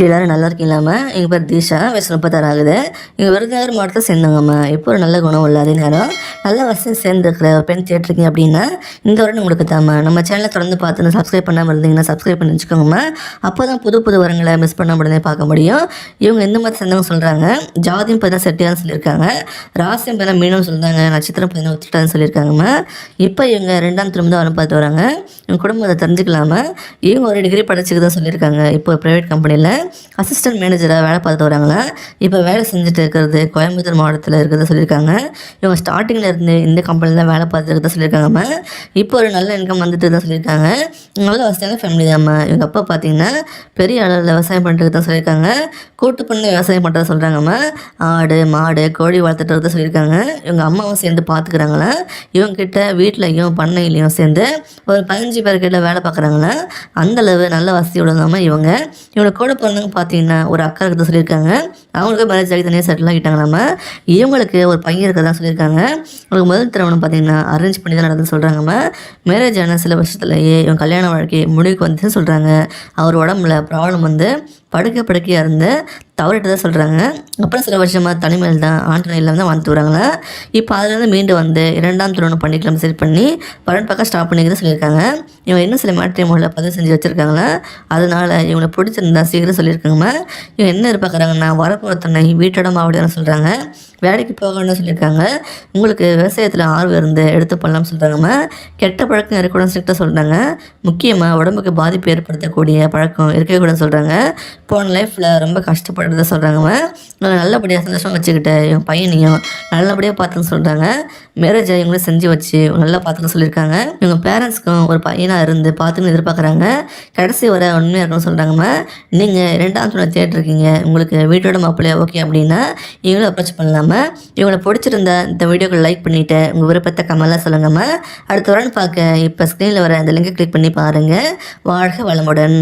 எல்லாரும் நல்லா இருக்கீங்களாம்மா? எங்கள் பேர் தீஷா, வயசு 36 ஆகுது. இங்கே விருதுநகர் மாவட்டத்தில் சேர்ந்தவங்கம்மா. இப்போ ஒரு நல்ல குணம் உள்ள அதே நேரம் நல்ல வசதி சேர்ந்துருக்கிற ஒரு பெண் தேட்டருக்கீங்க அப்படின்னா இந்த வருடம் உங்களுக்கு தாம்மா. நம்ம சேனலை தொடர்ந்து பார்த்து சப்ஸ்கிரைப் பண்ணாமல் இருந்தீங்கன்னா சப்ஸ்கிரைப் பண்ணி வச்சுக்கோங்கம்மா. அப்போ தான் புது புது வரங்களை மிஸ் பண்ண உடனே பார்க்க முடியும். இவங்க எந்த மாதிரி சேர்ந்தவங்க சொல்கிறாங்க, ஜாதியும் பார்த்தா செட்டியான்னு சொல்லியிருக்காங்க, ராசியம் பார்த்தா மீனும் சொல்கிறாங்க, நட்சத்திரம் பார்த்தீங்கன்னா ஒத்துட்டான்னு சொல்லியிருக்காங்கம்மா. இப்போ இவங்க 2ஆம் திரும்ப தான் வரம் பார்த்து வராங்க. இவங்க குடும்பத்தை தெரிஞ்சுக்கலாமா? இவங்க ஒரு டிகிரி படிச்சுக்கு தான் சொல்லியிருக்காங்க. இப்போ ப்ரைவேட் கம்பெனியில் அசிஸ்டன்ட் மேனேஜராக வேலை பார்த்துட்டு வராங்களா. இப்போ வேலை செஞ்சுட்டு இருக்கிறது கோயம்புத்தூர் மாவட்டத்தில் இருக்கிறத சொல்லியிருக்காங்க. இவங்க ஸ்டார்டிங்கில் இருந்து இந்த கம்பெனியில் தான் வேலை பார்த்துருக்கிறத சொல்லியிருக்காங்கம்மா. இப்போ ஒரு நல்ல இன்கம் வந்துட்டு தான் சொல்லியிருக்காங்க. நல்ல வசதியான ஃபேமிலி தான்மா. இவங்க அப்பா பார்த்தீங்கன்னா பெரிய அளவில் விவசாயம் பண்ணுறது தான் சொல்லியிருக்காங்க. கூட்டு பண்ணி விவசாயம் பண்ணுறத சொல்கிறாங்கம்மா. ஆடு மாடு கோழி வளர்த்துட்டு தான் சொல்லியிருக்காங்க. இவங்க அம்மாவும் சேர்ந்து பார்த்துக்கிறாங்களா. இவங்ககிட்ட வீட்லையும் பண்ணையிலையும் சேர்ந்து ஒரு 15 பேர்கிட்ட வேலை பார்க்குறாங்களா. அந்தளவு நல்ல வசதியோட இல்லாமல் இவங்க கூட பிறந்தவங்க பார்த்தீங்கன்னா ஒரு அக்கா இருக்கிறத சொல்லியிருக்காங்க. அவங்களுக்கு மேரேஜ் ஆகி தனியாக செட்டில் ஆகிட்டாங்களாம்மா. இவங்களுக்கு ஒரு பையன் இருக்கிறதா சொல்லியிருக்காங்க. அவங்களுக்கு முதல் திருமணம் பார்த்தீங்கன்னா அரேஞ்ச் பண்ணி தான் நடந்து சொல்கிறாங்கம்மா. மேரேஜ் ஆன சில வருஷத்துலேயே இவங்க கல்யாண வாழ்க்கை முடிவுக்கு வந்துன்னு சொல்கிறாங்க. அவர் உடம்புல ப்ராப்ளம் வந்து படுக்கையாக இருந்து தவறிட்டு தான் சொல்கிறாங்க. அப்புறம் சில வருஷமாக தனிமையில் தான் ஆண்டு இல்லாமல் தான் வாழ்த்து வராங்களா. இப்போ அதுலேருந்து மீண்டு வந்து 2ஆம் திருமணம் பண்ணிக்கலாம் செட் பண்ணி படம் பக்கம் ஸ்டாப் பண்ணிக்கிறத சொல்லியிருக்காங்க. இவங்க இன்னும் சில மேட்ரிமோனியில் பதிவு செஞ்சு வச்சுருக்காங்களா. அதனால் இவங்களை பிடிச்சிருந்தா சீக்கிரம் சொல்லியிருக்காங்கம்மா. இவங்க என்ன எதிர்பார்க்குறாங்கன்னா வரப்போகிற தன்னை வீட்டோட மாவட்டம் சொல்கிறாங்க. வேலைக்கு போகணும்னு சொல்லியிருக்காங்க. உங்களுக்கு விவசாயத்தில் ஆர்வம் இருந்து எடுத்து பண்ணலாம்னு சொல்கிறாங்கம்மா. கெட்ட பழக்கம் இருக்கக்கூடாதுன்னு ஸ்ட்ரிக்டாக சொல்கிறாங்க. முக்கியமாக உடம்புக்கு பாதிப்பு ஏற்படுத்தக்கூடிய பழக்கம் இருக்கக்கூடாதுன்னு சொல்கிறாங்க. போன லைஃப்பில் ரொம்ப கஷ்டப்படுறத சொல்கிறாங்கம்மா. நல்லபடியாக சந்தோஷமாக வச்சுக்கிட்டு இவங்க பையனையும் நல்லபடியாக பார்த்துன்னு சொல்கிறாங்க. மேரேஜை இவங்களும் செஞ்சு வச்சு நல்லா பார்த்துக்க சொல்லியிருக்காங்க. இவங்க பேரண்ட்ஸ்க்கும் ஒரு பையனாக இருந்து பார்த்துன்னு எதிர்பார்க்குறாங்க. கடைசி வர உண்மையாக இருக்குன்னு சொல்கிறாங்கம்மா. நீங்கள் 2ஆம் திருமணம் தேட்டருக்கீங்க, உங்களுக்கு வீட்டோட மாப்பிள்ளையா ஓகே அப்படின்னா இவங்களும் அப்ரோச் பண்ணலாமா. இவங்களை பிடிச்சிருந்தா இந்த வீடியோக்கு லைக் பண்ணிவிட்டு உங்கள் விருப்பத்தை கமெண்ட்லாம் சொல்லுங்கம்மா. அடுத்த வாரம் பார்க்க இப்போ ஸ்க்ரீனில் வர இந்த லிங்கை கிளிக் பண்ணி பாருங்கள். வாழ்க வளமுடன்.